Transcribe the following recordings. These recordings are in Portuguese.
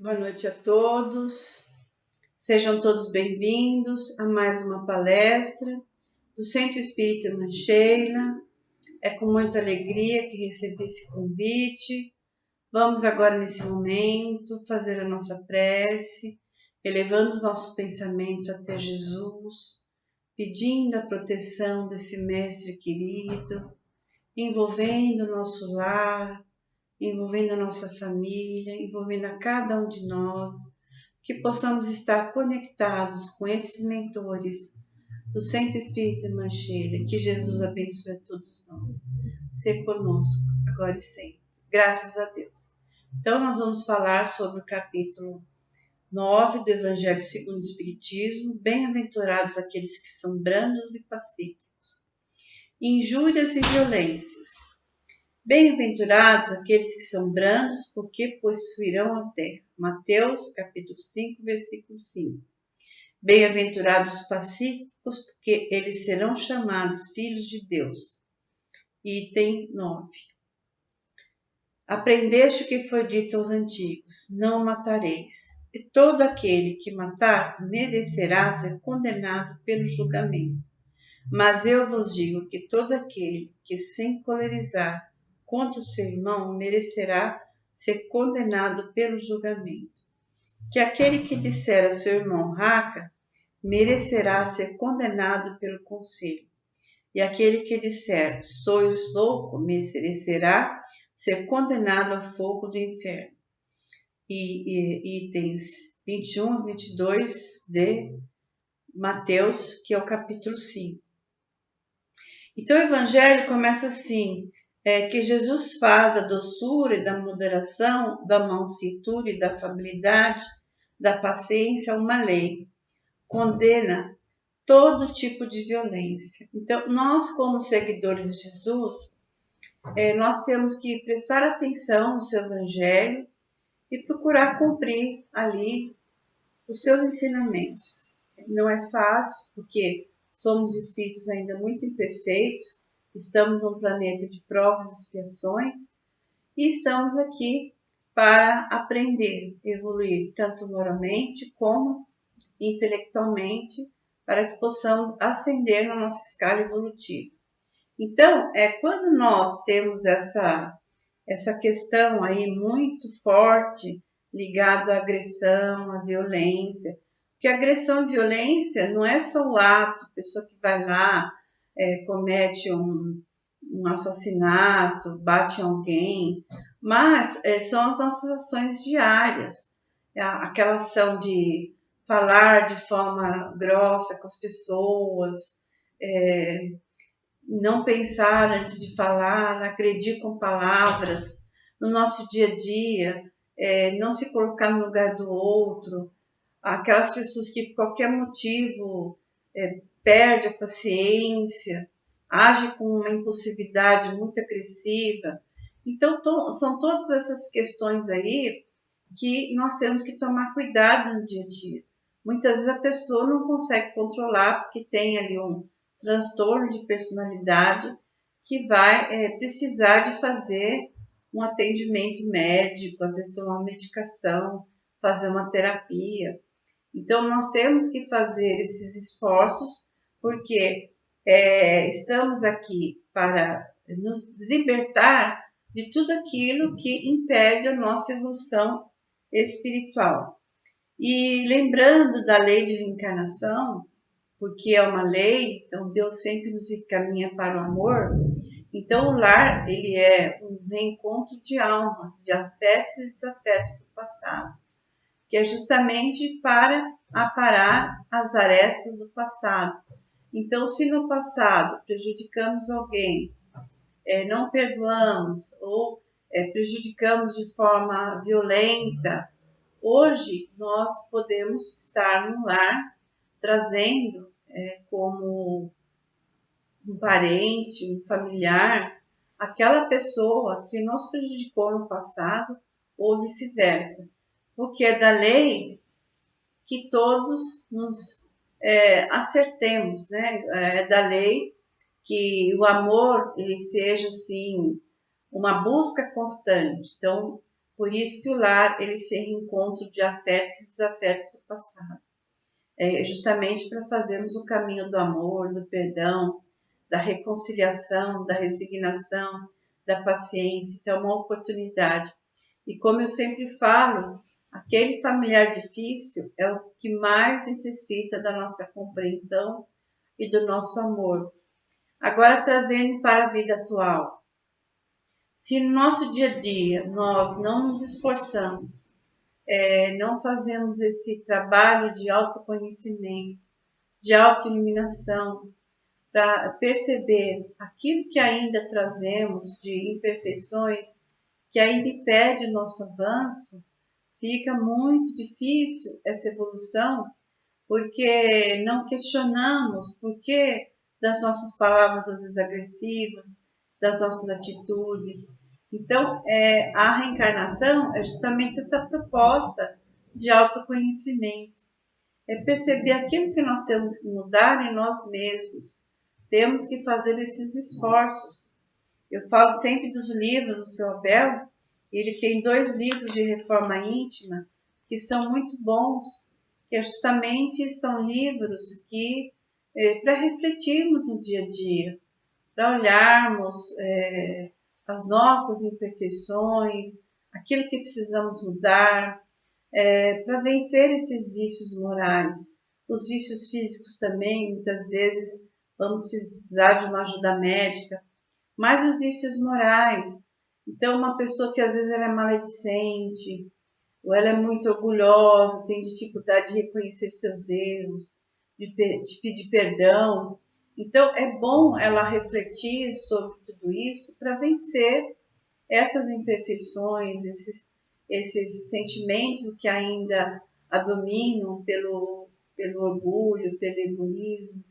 Boa noite a todos, sejam todos bem-vindos a mais uma palestra do Centro Espírita Irmã Sheila. É com muita alegria que recebi esse convite. Vamos agora, nesse momento, fazer a nossa prece, elevando os nossos pensamentos até Jesus, pedindo a proteção desse Mestre querido, envolvendo o nosso lar, envolvendo a nossa família, envolvendo a cada um de nós, que possamos estar conectados com esses mentores do Centro Espírita Irmã Sheila. Que Jesus abençoe a todos nós. Ser conosco, agora e sempre. Graças a Deus. Então, nós vamos falar sobre o capítulo 9 do Evangelho segundo o Espiritismo. Bem-aventurados aqueles que são brandos e pacíficos. Injúrias e violências. Bem-aventurados aqueles que são brandos, porque possuirão a terra. Mateus, capítulo 5, versículo 5. Bem-aventurados os pacíficos, porque eles serão chamados filhos de Deus. Item 9. Aprendeste o que foi dito aos antigos: não matareis. E todo aquele que matar merecerá ser condenado pelo julgamento. Mas eu vos digo que todo aquele que se encolerizar contra o seu irmão merecerá ser condenado pelo julgamento. Que aquele que disser a seu irmão raca merecerá ser condenado pelo conselho. E aquele que disser sois louco merecerá ser condenado ao fogo do inferno. Itens 21 e 22 de Mateus, que é o capítulo 5. Então o Evangelho começa assim: que Jesus faz da doçura e da moderação, da mansidão e da afabilidade, da paciência uma lei. Condena todo tipo de violência. Então, nós como seguidores de Jesus, nós temos que prestar atenção no seu Evangelho e procurar cumprir ali os seus ensinamentos. Não é fácil, porque somos espíritos ainda muito imperfeitos, estamos num planeta de provas e expiações e estamos aqui para aprender, evoluir tanto moralmente como intelectualmente, para que possamos ascender na nossa escala evolutiva. Então, quando nós temos essa questão aí muito forte ligada à agressão, à violência, porque agressão e violência não é só o ato, a pessoa que vai lá, comete um assassinato, bate em alguém, mas são as nossas ações diárias. Aquela ação de falar de forma grossa com as pessoas, não pensar antes de falar, agredir com palavras, no nosso dia a dia, não se colocar no lugar do outro, aquelas pessoas que por qualquer motivo perde a paciência, age com uma impulsividade muito agressiva. Então, são todas essas questões aí que nós temos que tomar cuidado no dia a dia. Muitas vezes a pessoa não consegue controlar porque tem ali um transtorno de personalidade que vai precisar de fazer um atendimento médico, às vezes tomar uma medicação, fazer uma terapia. Então, nós temos que fazer esses esforços porque estamos aqui para nos libertar de tudo aquilo que impede a nossa evolução espiritual. E lembrando da lei de reencarnação, porque é uma lei, então Deus sempre nos encaminha para o amor. Então o lar, ele é um reencontro de almas, de afetos e desafetos do passado, que é justamente para aparar as arestas do passado. Então, se no passado prejudicamos alguém, não perdoamos ou prejudicamos de forma violenta, hoje nós podemos estar no lar trazendo como um parente, um familiar, aquela pessoa que nos prejudicou no passado ou vice-versa. Porque é da lei que todos nos acertemos, né? É da lei que o amor ele seja assim uma busca constante. Então, Por isso que o lar, ele se reencontro de afetos e desafetos do passado. É justamente para fazermos o caminho do amor, do perdão, da reconciliação, da resignação, da paciência. Então, é uma oportunidade. E como eu sempre falo, aquele familiar difícil é o que mais necessita da nossa compreensão e do nosso amor. Agora, trazendo para a vida atual. Se no nosso dia a dia nós não nos esforçamos, não fazemos esse trabalho de autoconhecimento, de autoiluminação, para perceber aquilo que ainda trazemos de imperfeições, que ainda impede o nosso avanço, fica muito difícil essa evolução, porque não questionamos por que das nossas palavras às vezes agressivas, das nossas atitudes. Então, a reencarnação é justamente essa proposta de autoconhecimento. É perceber aquilo que nós temos que mudar em nós mesmos. Temos que fazer esses esforços. Eu falo sempre dos livros do seu Abel. Ele tem 2 livros de reforma íntima que são muito bons, que justamente são livros que para refletirmos no dia a dia, para olharmos as nossas imperfeições, aquilo que precisamos mudar, para vencer esses vícios morais. Os vícios físicos também, muitas vezes, vamos precisar de uma ajuda médica, mas os vícios morais. Então, uma pessoa que às vezes ela é maledicente, ou ela é muito orgulhosa, tem dificuldade de reconhecer seus erros, de pedir perdão. Então, é bom ela refletir sobre tudo isso para vencer essas imperfeições, esses sentimentos que ainda a dominam pelo orgulho, pelo egoísmo,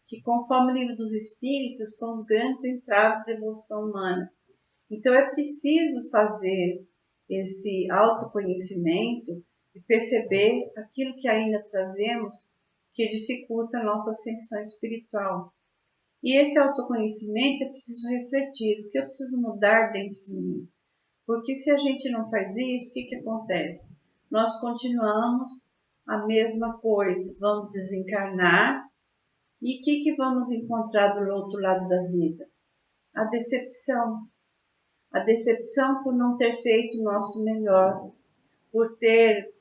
que conforme o livro dos Espíritos são os grandes entraves da evolução humana. Então é preciso fazer esse autoconhecimento e perceber aquilo que ainda trazemos que dificulta a nossa ascensão espiritual. E esse autoconhecimento é preciso refletir, o que eu preciso mudar dentro de mim. Porque se a gente não faz isso, o que acontece? Nós continuamos a mesma coisa, vamos desencarnar e o que vamos encontrar do outro lado da vida? A decepção. A decepção por não ter feito o nosso melhor, por ter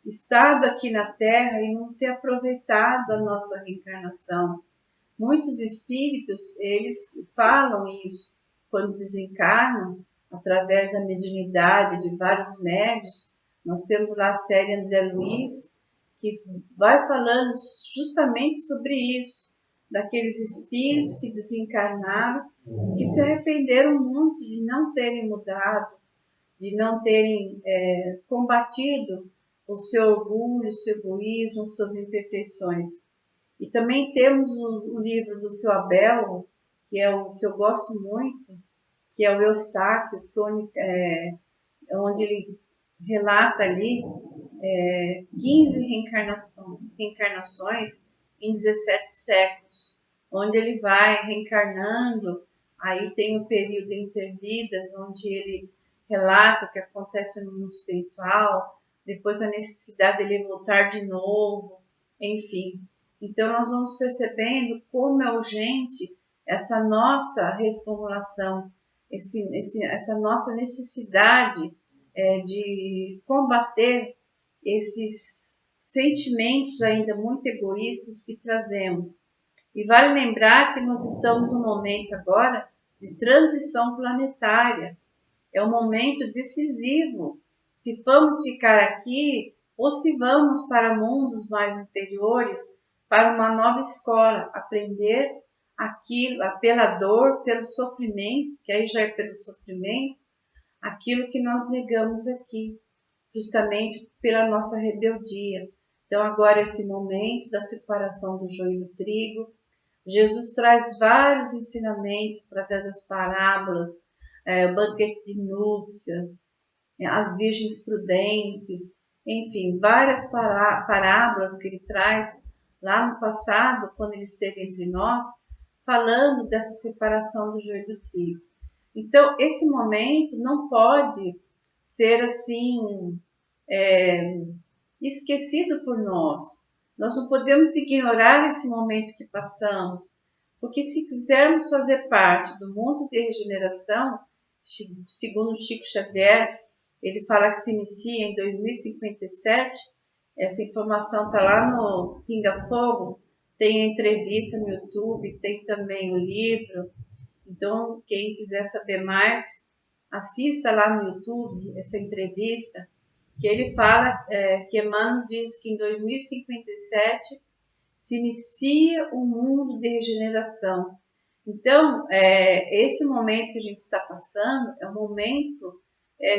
estado aqui na Terra e não ter aproveitado a nossa reencarnação. Muitos espíritos, eles falam isso quando desencarnam, através da mediunidade de vários médios. Nós temos lá a série André Luiz, que vai falando justamente sobre isso, daqueles espíritos que desencarnaram, que se arrependeram muito de não terem mudado, de não terem combatido o seu orgulho, o seu egoísmo, as suas imperfeições. E também temos o livro do seu Abel, que é o que eu gosto muito, que é o Eustáquio, onde ele relata ali 15 reencarnações em 17 séculos, onde ele vai reencarnando. Aí tem o período intervidas, onde ele relata o que acontece no mundo espiritual, depois a necessidade dele voltar de novo, enfim. Então nós vamos percebendo como é urgente essa nossa reformulação, essa nossa necessidade de combater esses sentimentos ainda muito egoístas que trazemos. E vale lembrar que nós estamos num momento agora de transição planetária. É um momento decisivo. Se vamos ficar aqui ou se vamos para mundos mais inferiores, para uma nova escola, aprender aquilo, pela dor, pelo sofrimento, que aí já é pelo sofrimento, aquilo que nós negamos aqui, justamente pela nossa rebeldia. Então agora esse momento da separação do joio e do trigo, Jesus traz vários ensinamentos através das parábolas, o banquete de núpcias, as virgens prudentes, enfim, várias parábolas que ele traz lá no passado, quando ele esteve entre nós, falando dessa separação do joio e do trigo. Então, esse momento não pode ser assim esquecido por nós. Nós não podemos ignorar esse momento que passamos, porque se quisermos fazer parte do mundo de regeneração, segundo Chico Xavier, ele fala que se inicia em 2057, essa informação está lá no Pinga Fogo, tem a entrevista no YouTube, tem também o livro. Então, quem quiser saber mais, assista lá no YouTube essa entrevista, que ele fala que Emmanuel diz que em 2057 se inicia um mundo de regeneração. Então, esse momento que a gente está passando é um momento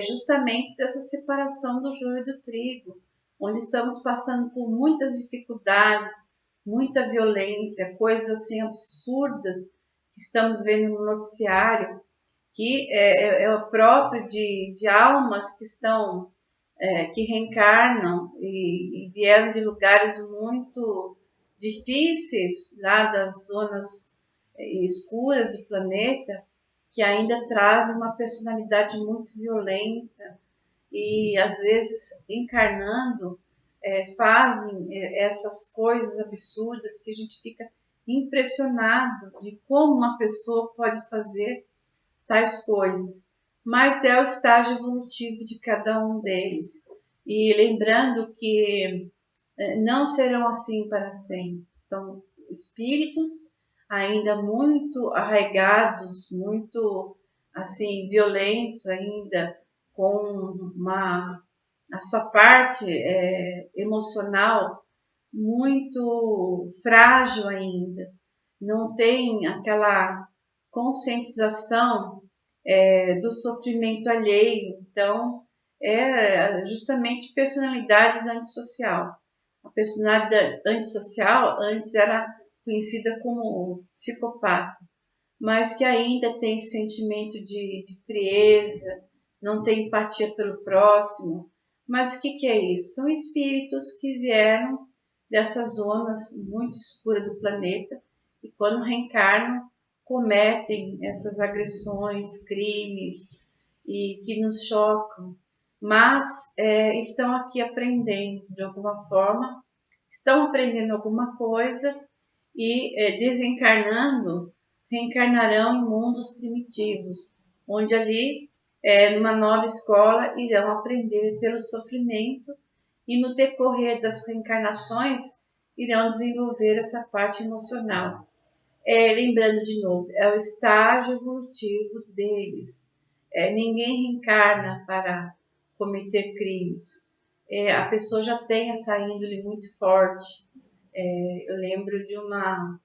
justamente dessa separação do joio e do trigo, onde estamos passando por muitas dificuldades, muita violência, coisas assim absurdas que estamos vendo no noticiário, que é o próprio de almas que estão, que reencarnam e vieram de lugares muito difíceis, lá das zonas escuras do planeta, que ainda trazem uma personalidade muito violenta e às vezes encarnando fazem essas coisas absurdas que a gente fica impressionado de como uma pessoa pode fazer tais coisas, mas é o estágio evolutivo de cada um deles. E lembrando que não serão assim para sempre, são espíritos ainda muito arraigados, muito assim violentos ainda, com a sua parte emocional muito frágil ainda, não tem aquela conscientização do sofrimento alheio. Então, é justamente personalidades antissocial. A personalidade antissocial antes era conhecida como psicopata, mas que ainda tem sentimento de frieza, não tem empatia pelo próximo. Mas o que é isso? São espíritos que vieram dessas zonas muito escuras do planeta e quando reencarnam cometem essas agressões, crimes e que nos chocam, mas estão aqui aprendendo de alguma forma, estão aprendendo alguma coisa e desencarnando, reencarnarão em mundos primitivos, onde ali, numa nova escola, irão aprender pelo sofrimento e no decorrer das reencarnações irão desenvolver essa parte emocional. Lembrando de novo, é o estágio evolutivo deles. Ninguém reencarna para cometer crimes. A pessoa já tem essa índole muito forte. Eu lembro de uma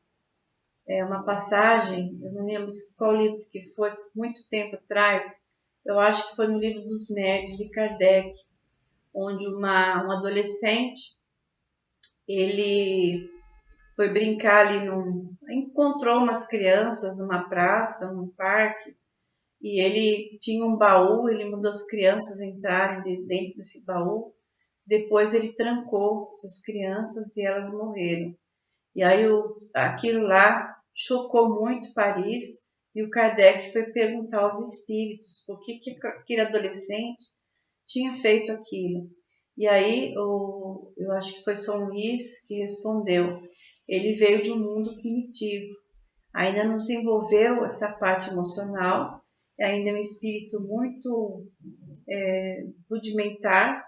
passagem, eu não lembro qual livro que foi, muito tempo atrás, eu acho que foi no livro dos Médiuns de Kardec, onde um adolescente, ele foi brincar ali, encontrou umas crianças numa praça, num parque, e ele tinha um baú, ele mandou as crianças entrarem dentro desse baú, depois ele trancou essas crianças e elas morreram. E aí aquilo lá chocou muito Paris, e o Kardec foi perguntar aos espíritos por que aquele adolescente tinha feito aquilo. E aí eu acho que foi São Luís que respondeu: ele veio de um mundo primitivo, ainda não desenvolveu essa parte emocional, ainda é um espírito muito rudimentar,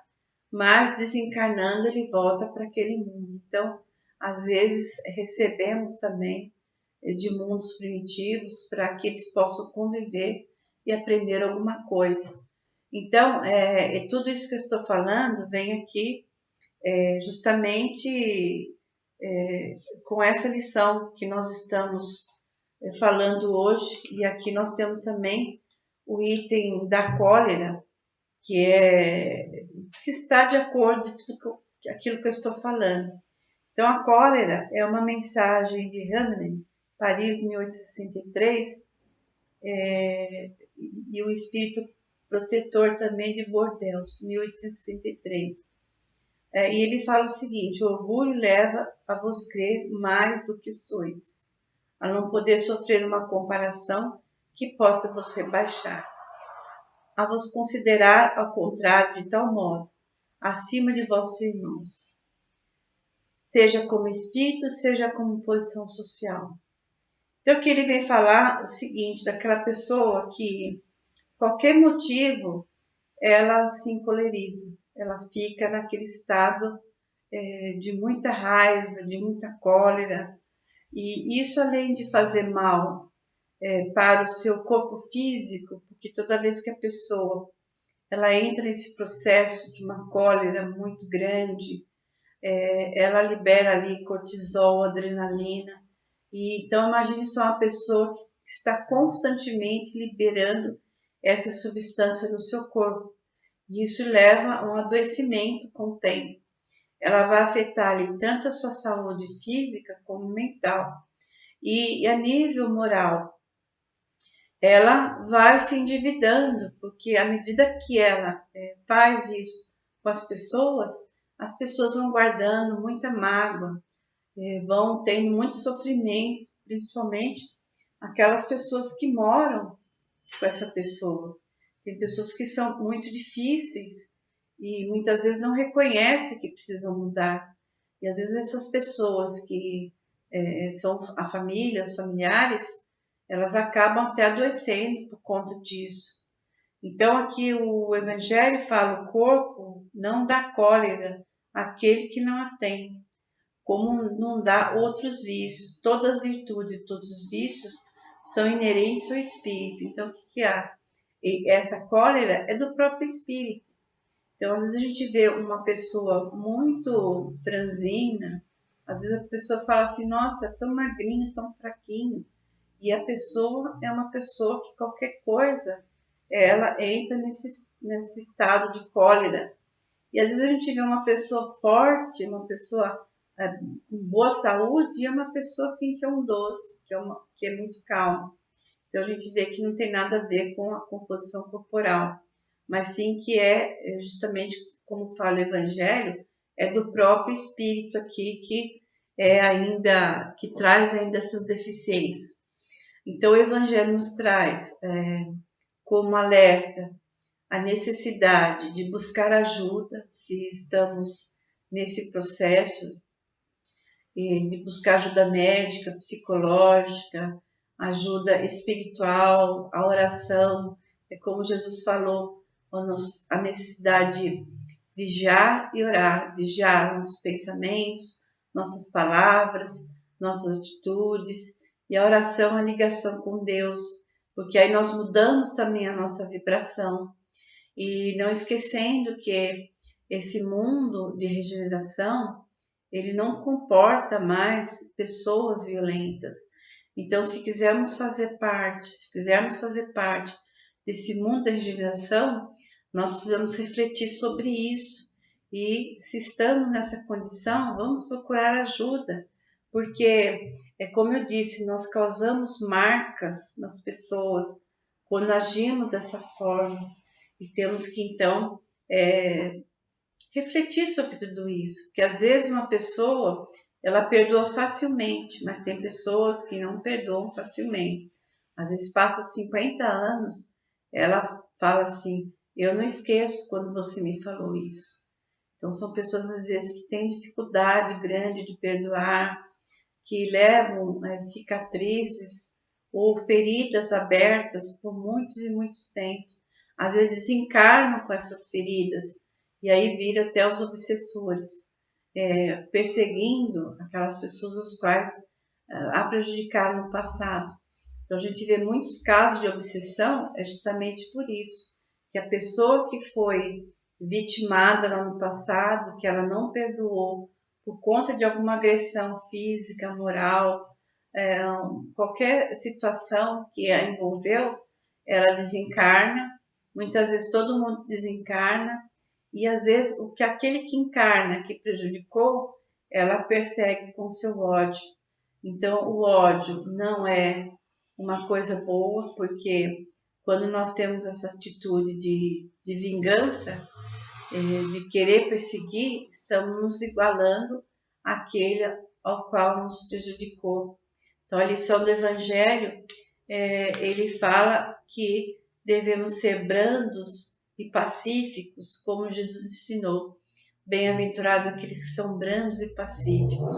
mas desencarnando ele volta para aquele mundo. Então, às vezes recebemos também de mundos primitivos para que eles possam conviver e aprender alguma coisa. Então, tudo isso que eu estou falando vem aqui justamente com essa lição que nós estamos falando hoje. E aqui nós temos também o item da cólera, que está de acordo com tudo aquilo que eu estou falando. Então, a cólera é uma mensagem de Hamlet, Paris, 1863, e o espírito protetor também de Bordeaux, 1863. E ele fala o seguinte: o orgulho leva a vos crer mais do que sois, a não poder sofrer uma comparação que possa vos rebaixar. a vos considerar ao contrário de tal modo, acima de vossos irmãos, seja como espírito, seja como posição social. Então, aqui ele vem falar o seguinte, daquela pessoa que, qualquer motivo, ela se encoleriza, ela fica naquele estado de muita raiva, de muita cólera, e isso, além de fazer mal para o seu corpo físico, porque toda vez que a pessoa ela entra nesse processo de uma cólera muito grande, ela libera ali cortisol, adrenalina, e então imagine só uma pessoa que está constantemente liberando essa substância no seu corpo, e isso leva a um adoecimento com o tempo. Ela vai afetar ali tanto a sua saúde física como mental. E a nível moral, ela vai se endividando, porque à medida que ela faz isso com as pessoas vão guardando muita mágoa, vão tendo muito sofrimento, principalmente aquelas pessoas que moram com essa pessoa. Tem pessoas que são muito difíceis e muitas vezes não reconhecem que precisam mudar. E às vezes essas pessoas que são a família, os familiares, elas acabam até adoecendo por conta disso. Então aqui o Evangelho fala: o corpo não dá cólera àquele que não a tem, como não dá outros vícios. Todas as virtudes e todos os vícios são inerentes ao espírito. Então o que há? E essa cólera é do próprio espírito. Então, às vezes a gente vê uma pessoa muito franzina, às vezes a pessoa fala assim, nossa, tão magrinho, tão fraquinho. E a pessoa é uma pessoa que qualquer coisa, ela entra nesse estado de cólera. E às vezes a gente vê uma pessoa forte, uma pessoa com boa saúde, e é uma pessoa assim que é um doce, que é muito calma. Então a gente vê que não tem nada a ver com a composição corporal, mas sim que é justamente, como fala o Evangelho, é do próprio espírito aqui que traz ainda essas deficiências. Então o Evangelho nos traz como alerta a necessidade de buscar ajuda, se estamos nesse processo, de buscar ajuda médica, psicológica, ajuda espiritual, a oração. É como Jesus falou, a necessidade de vigiar e orar, vigiar nossos pensamentos, nossas palavras, nossas atitudes, e a oração é a ligação com Deus, porque aí nós mudamos também a nossa vibração, e não esquecendo que esse mundo de regeneração, ele não comporta mais pessoas violentas. Então, se quisermos fazer parte desse mundo da regeneração, nós precisamos refletir sobre isso. E se estamos nessa condição, vamos procurar ajuda, porque, como eu disse, nós causamos marcas nas pessoas quando agimos dessa forma. E temos que, então, refletir sobre tudo isso, porque às vezes uma pessoa, ela perdoa facilmente, mas tem pessoas que não perdoam facilmente. Às vezes passa 50 anos, ela fala assim, eu não esqueço quando você me falou isso. Então são pessoas às vezes que têm dificuldade grande de perdoar, que levam cicatrizes ou feridas abertas por muitos e muitos tempos. Às vezes desencarnam com essas feridas, e aí vira até os obsessores, perseguindo aquelas pessoas os quais a prejudicaram no passado. Então a gente vê muitos casos de obsessão, justamente por isso, que a pessoa que foi vitimada lá no passado, que ela não perdoou por conta de alguma agressão física, moral, qualquer situação que a envolveu, ela desencarna. Muitas vezes todo mundo desencarna, e às vezes aquele que encarna, que prejudicou, ela persegue com seu ódio. Então o ódio não é uma coisa boa, porque quando nós temos essa atitude de vingança, de querer perseguir, estamos nos igualando àquele ao qual nos prejudicou. Então a lição do Evangelho, ele fala que devemos ser brandos e pacíficos, como Jesus ensinou. Bem-aventurados aqueles que são brandos e pacíficos.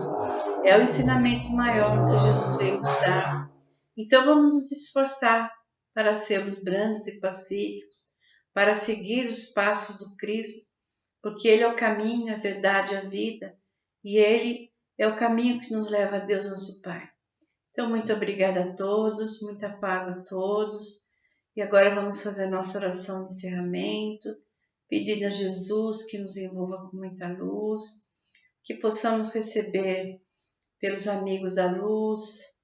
É o ensinamento maior que Jesus veio nos dar. Então vamos nos esforçar para sermos brandos e pacíficos, para seguir os passos do Cristo, porque Ele é o caminho, a verdade, a vida, e Ele é o caminho que nos leva a Deus, nosso Pai. Então, muito obrigada a todos, muita paz a todos. E agora vamos fazer a nossa oração de encerramento, pedindo a Jesus que nos envolva com muita luz, que possamos receber pelos amigos da luz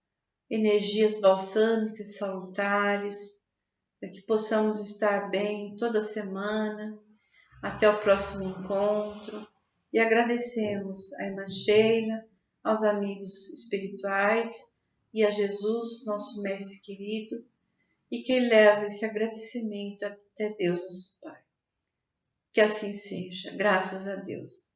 energias balsâmicas e salutares, para que possamos estar bem toda semana, até o próximo encontro. E agradecemos a irmã Sheila, aos amigos espirituais e a Jesus, nosso Mestre querido, e que Ele leve esse agradecimento até Deus, nosso Pai. Que assim seja, graças a Deus.